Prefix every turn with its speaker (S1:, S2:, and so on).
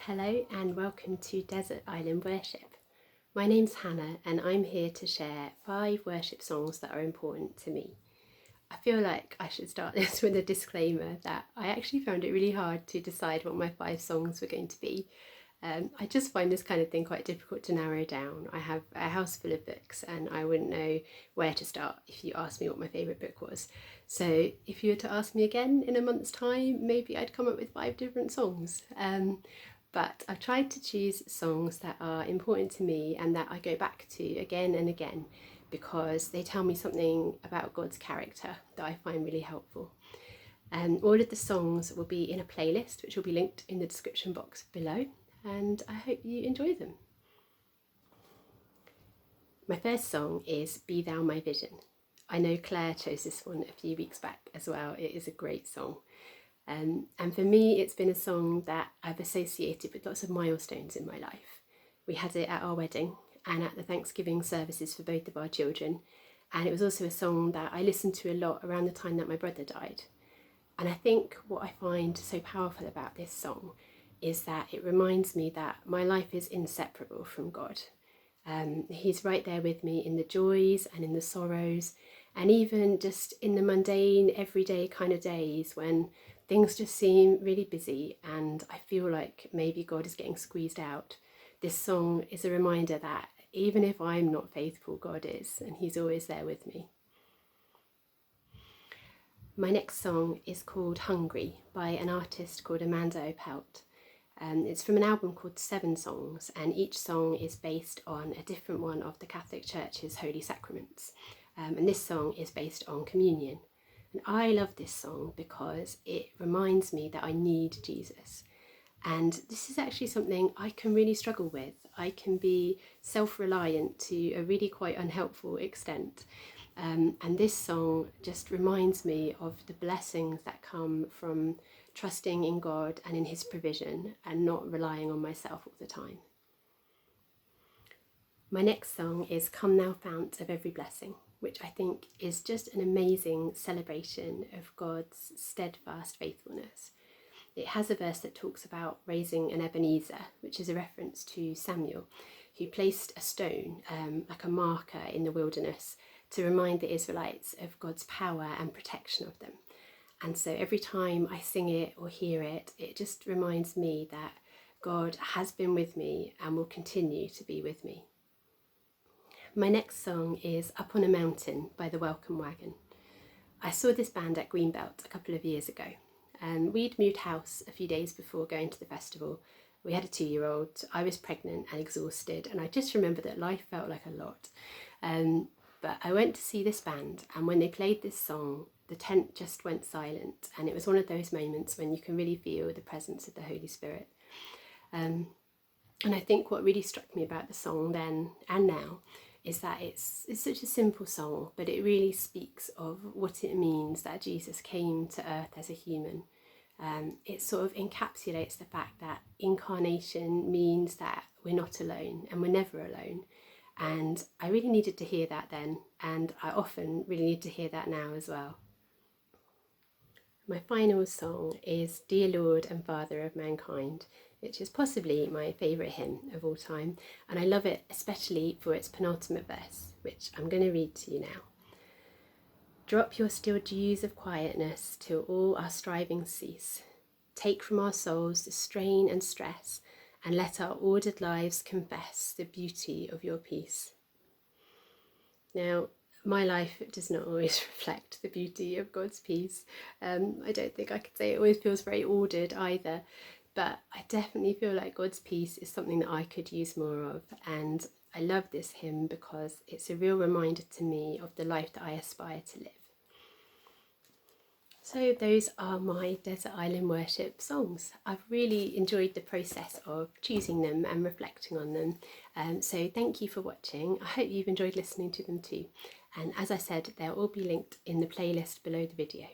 S1: Hello and welcome to Desert Island Worship. My name's Hannah and I'm here to share 5 worship songs that are important to me. I feel like I should start this with a disclaimer that I actually found it really hard to decide what my 5 songs were going to be. I just find this kind of thing quite difficult to narrow down. I have a house full of books and I wouldn't know where to start if you asked me what my favourite book was. So if you were to ask me again in a month's time, maybe I'd come up with 5 different songs. But I've tried to choose songs that are important to me and that I go back to again and again because they tell me something about God's character that I find really helpful. All of the songs will be in a playlist which will be linked in the description box below, and I hope you enjoy them. My first song is Be Thou My Vision. I know Claire chose this one a few weeks back as well. It is a great song. And for me, it's been a song that I've associated with lots of milestones in my life. We had it at our wedding and at the Thanksgiving services for both of our children. And it was also a song that I listened to a lot around the time that my brother died. And I think what I find so powerful about this song is that it reminds me that my life is inseparable from God. He's right there with me in the joys and in the sorrows, and even just in the mundane, everyday kind of days when things just seem really busy and I feel like maybe God is getting squeezed out. This song is a reminder that even if I'm not faithful, God is, and He's always there with me. My next song is called Hungry by an artist called Amanda Opelt. It's from an album called 7 Songs, and each song is based on a different one of the Catholic Church's holy sacraments. And this song is based on communion. And I love this song because it reminds me that I need Jesus. And this is actually something I can really struggle with. I can be self-reliant to a really quite unhelpful extent. And this song just reminds me of the blessings that come from trusting in God and in His provision and not relying on myself all the time. My next song is Come Thou Fount of Every Blessing, which I think is just an amazing celebration of God's steadfast faithfulness. It has a verse that talks about raising an Ebenezer, which is a reference to Samuel, who placed a stone, like a marker in the wilderness, to remind the Israelites of God's power and protection of them. And so every time I sing it or hear it, it just reminds me that God has been with me and will continue to be with me. My next song is Up on a Mountain by the Welcome Wagon. I saw this band at Greenbelt a couple of years ago, and we'd moved house a few days before going to the festival. We had a 2-year-old, I was pregnant and exhausted, and I just remember that life felt like a lot. But I went to see this band, and when they played this song, the tent just went silent, and it was one of those moments when you can really feel the presence of the Holy Spirit. And I think what really struck me about the song then and now is that it's such a simple song, but it really speaks of what it means that Jesus came to earth as a human. It sort of encapsulates the fact that incarnation means that we're not alone and we're never alone. And I really needed to hear that then, and I often really need to hear that now as well. My final song is Dear Lord and Father of Mankind, which is possibly my favourite hymn of all time, and I love it especially for its penultimate verse, which I'm going to read to you now. Drop your still dews of quietness till all our striving cease. Take from our souls the strain and stress, and let our ordered lives confess the beauty of your peace. Now, my life does not always reflect the beauty of God's peace. I don't think I could say it always feels very ordered either, but I definitely feel like God's peace is something that I could use more of, and I love this hymn because it's a real reminder to me of the life that I aspire to live. So those are my Desert Island Worship songs. I've really enjoyed the process of choosing them and reflecting on them. So thank you for watching. I hope you've enjoyed listening to them too. And as I said, they'll all be linked in the playlist below the video.